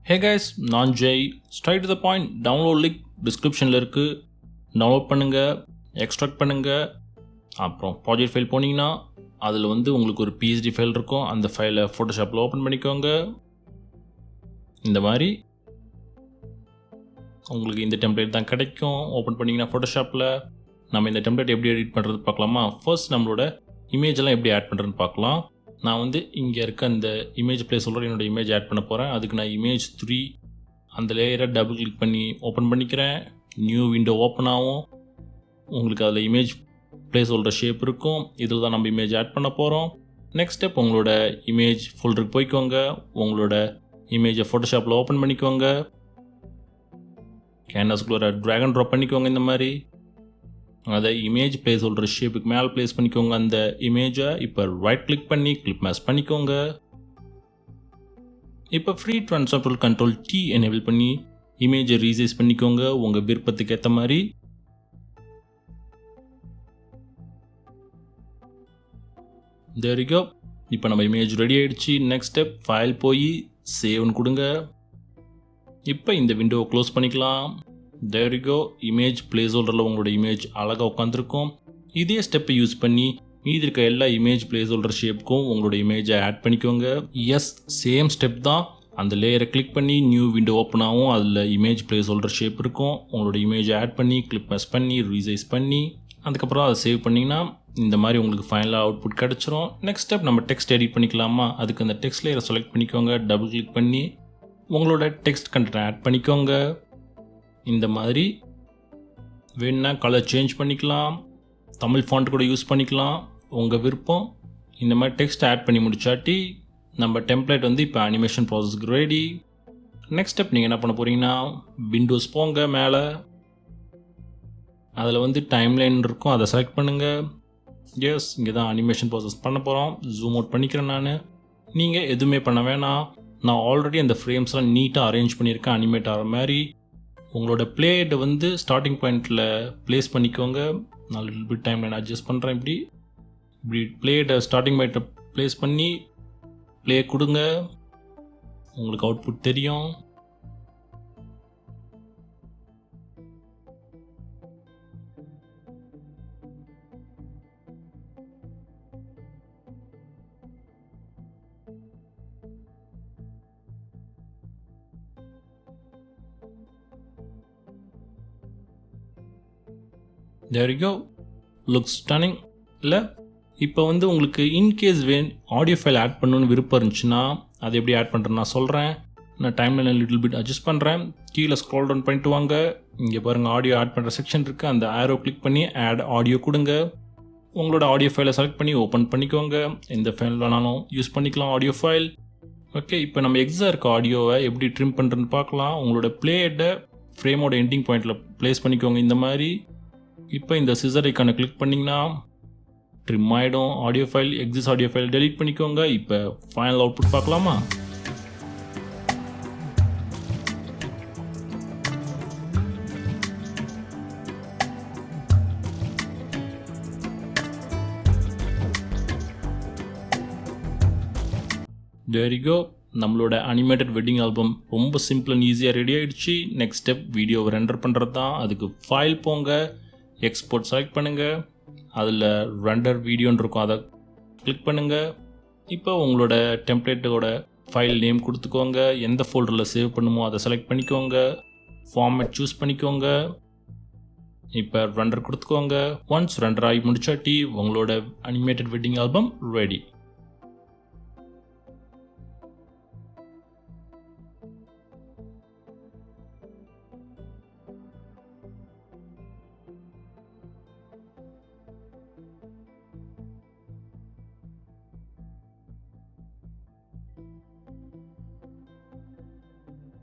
Hey guys, நான் Jai. Straight to the point. Download link descriptionல இருக்கு. Download பண்ணுங்க, எக்ஸ்ட்ராக்ட் பண்ணுங்க. அப்புறம் ப்ராஜெக்ட் ஃபைல் போனீங்கன்னா அதில் உங்களுக்கு ஒரு PSD ஃபைல் இருக்கும். அந்த ஃபைலை ஃபோட்டோஷாப்பில் ஓப்பன் பண்ணிக்கோங்க. இந்த மாதிரி உங்களுக்கு இந்த டெம்ப்ளேட் தான் கிடைக்கும். ஓப்பன் பண்ணிங்கன்னா ஃபோட்டோஷாப்பில் நம்ம இந்த டெம்ப்ளேட் எப்படி எடிட் பண்ணுறது பார்க்கலாமா? ஃபர்ஸ்ட் நம்மளோட இமேஜெல்லாம் எப்படி ஆட் பண்ணுறதுன்னு பார்க்கலாம். நான் இங்கே இருக்க அந்த இமேஜ் ப்ளேஸ் சொல்கிற என்னோடய இமேஜ் ஆட் பண்ண போகிறேன். அதுக்கு நான் இமேஜ் 3 அந்த லேயரை டபுள் கிளிக் பண்ணி ஓப்பன் பண்ணிக்கிறேன். நியூ விண்டோ ஓப்பன் ஆகும். உங்களுக்கு அதில் இமேஜ் ப்ளேஸ் சொல்கிற ஷேப் இருக்கும். இதில் தான் நம்ம இமேஜ் ஆட் பண்ண போகிறோம். நெக்ஸ்ட் ஸ்டெப், உங்களோட இமேஜ் ஃபோல்டருக்கு போய்க்கோங்க. உங்களோட இமேஜை ஃபோட்டோஷாப்பில் ஓப்பன் பண்ணிக்கோங்க. கேன்வாஸ்குள்ளே ட்ராக் அண்ட் ட்ராப் பண்ணிக்கோங்க. இந்த மாதிரி அதை இமேஜ் ப்ளேஸ் சொல்கிற ஷேப்புக்கு மேலே ப்ளேஸ் பண்ணிக்கோங்க. அந்த இமேஜை இப்போ ரைட் கிளிக் பண்ணி கிளிப் மேட்ச் பண்ணிக்கோங்க. இப்போ free transform tool control T enable பண்ணி இமேஜை ரீசைஸ் பண்ணிக்கோங்க உங்கள் விருப்பத்துக்கு ஏற்ற மாதிரி. there you go. இப்போ நம்ம இமேஜ் ரெடி ஆகிடுச்சு. நெக்ஸ்ட் ஸ்டெப், ஃபைல் போய் சேவ்னு கொடுங்க. இப்போ இந்த விண்டோவை க்ளோஸ் பண்ணிக்கலாம். there you go. Image place ஹோல்டரில் உங்களோட இமேஜ் அழகாக உட்காந்துருக்கும். இதே ஸ்டெப்பை யூஸ் பண்ணி மீதி இருக்க எல்லா இமேஜ் ப்ளேஸ் ஹோல்டர் ஷேப்புக்கும் உங்களோட இமேஜை ஆட் பண்ணிக்கோங்க. எஸ், சேம் ஸ்டெப் தான். அந்த லேயரை கிளிக் பண்ணி நியூ விண்டோ ஓப்பன் ஆகும். அதில் இமேஜ் ப்ளேஸ் ஹோல்டர் ஷேப் இருக்கும். உங்களோட இமேஜை ஆட் பண்ணி கிளிப் மெஸ் பண்ணி ரீசைஸ் பண்ணி அதுக்கப்புறம் அதை சேவ் பண்ணிங்கன்னா இந்த மாதிரி உங்களுக்கு ஃபைனலாக அவுட்புட் கிடச்சிரும். நெக்ஸ்ட் ஸ்டெப், நம்ம டெக்ஸ்ட் எடிட் பண்ணிக்கலாமா? அதுக்கு அந்த டெக்ஸ்ட் லேயரை செலக்ட் பண்ணிக்கோங்க. டபுள் கிளிக் பண்ணி உங்களோட டெக்ஸ்ட் கண்டென்ட் ஆட் பண்ணிக்கோங்க. இந்த மாதிரி வேணுன்னா கலர் சேஞ்ச் பண்ணிக்கலாம். தமிழ் ஃபாண்ட் கூட யூஸ் பண்ணிக்கலாம், உங்கள் விருப்பம். இந்த மாதிரி டெக்ஸ்ட் ஆட் பண்ணி முடிச்சாட்டி நம்ம டெம்ப்ளேட் இப்போ அனிமேஷன் ப்ராசஸ்க்கு ரெடி. நெக்ஸ்ட் ஸ்டெப், நீங்கள் என்ன பண்ண போகிறீங்கன்னா விண்டோஸ் போங்க. மேலே அதில் டைம்லைன் இருக்கும், அதை செலக்ட் பண்ணுங்கள். எஸ், இங்கே தான் அனிமேஷன் ப்ராசஸ் பண்ண போகிறோம். ஜூம் அவுட் பண்ணிக்கிறேன். நீங்கள் எதுவுமே பண்ண வேணாம். நான் ஆல்ரெடி அந்த ஃப்ரேம்ஸ்லாம் நீட்டாக அரேஞ்ச் பண்ணியிருக்கேன் அனிமேட் ஆகிற மாதிரி. உங்களோட பிளேட்டை ஸ்டார்டிங் பாயிண்டில் ப்ளேஸ் பண்ணிக்கோங்க. நான் லிட்டில் பிட் டைம் நான் அட்ஜஸ்ட் பண்ணுறேன். இப்படி பிளேட்டை ஸ்டார்டிங் பாயிண்ட்டை ப்ளேஸ் பண்ணி ப்ளே கொடுங்க. உங்களுக்கு அவுட்புட் தெரியும். there you go. looks stunning இல்லை? இப்போ உங்களுக்கு இன்கேஸ் ஆடியோ ஃபைல் ஆட் பண்ணணுன்னு விருப்பம் இருந்துச்சுன்னா அதை எப்படி ஆட் பண்ணுறேன்னு நான் சொல்கிறேன். நான் டைம்லைன் லிட்டில் பிட் அட்ஜஸ்ட் பண்ணுறேன். கீழே ஸ்க்ரோல் டவுன் பண்ணிட்டு வாங்க. இங்கே பாருங்கள், ஆடியோ ஆட் பண்ணுற செக்ஷன் இருக்குது. அந்த ஆரோ கிளிக் பண்ணி ஆட் ஆடியோ கொடுங்க. உங்களோட ஆடியோ ஃபைலை செலக்ட் பண்ணி ஓப்பன் பண்ணிக்கோங்க. எந்த ஃபைல் வேணாலும் யூஸ் பண்ணிக்கலாம் ஆடியோ ஃபைல். ஓகே, இப்போ நம்ம எக்ஸாக இருக்க ஆடியோவை எப்படி ட்ரிம் பண்ணுறதுன்னு பார்க்கலாம். உங்களோட பிளேட்டை ஃப்ரேமோட எண்டிங் பாயிண்டில் ப்ளேஸ் பண்ணிக்கோங்க. இந்த மாதிரி இப்போ இந்த சிசர் ஐக்கானை கிளிக் பண்ணிங்கன்னா ட்ரிம் ஆகிடும் audio file. Exists audio file delete பண்ணிக்கோங்க. இப்போ ஃபைனல் அவுட்புட் பார்க்கலாமா? there you go. நம்மளோட அனிமேட்டட் வெட்டிங் ஆல்பம் ரொம்ப சிம்பிள் அண்ட் ஈஸியாக ரெடி ஆகிடுச்சு. நெக்ஸ்ட் ஸ்டெப், வீடியோவை ரெண்டர் பண்ணுறது தான். அதுக்கு ஃபைல் போங்க, எக்ஸ்போர்ட் செலக்ட் பண்ணுங்கள். அதில் ரெண்டர் வீடியோன்னு இருக்கும், அதை கிளிக் பண்ணுங்கள். இப்போ உங்களோட டெம்ப்ளேட்டோட ஃபைல் நேம் கொடுத்துக்கோங்க. எந்த ஃபோல்டரில் சேவ் பண்ணுமோ அதை செலக்ட் பண்ணிக்கோங்க. ஃபார்மேட் சூஸ் பண்ணிக்கோங்க. இப்போ ரெண்டர் கொடுத்துக்கோங்க. ஒன்ஸ் ரெண்டர் ஆகி முடிச்சாட்டி உங்களோட அனிமேட்டட் வெட்டிங் ஆல்பம் ரெடி.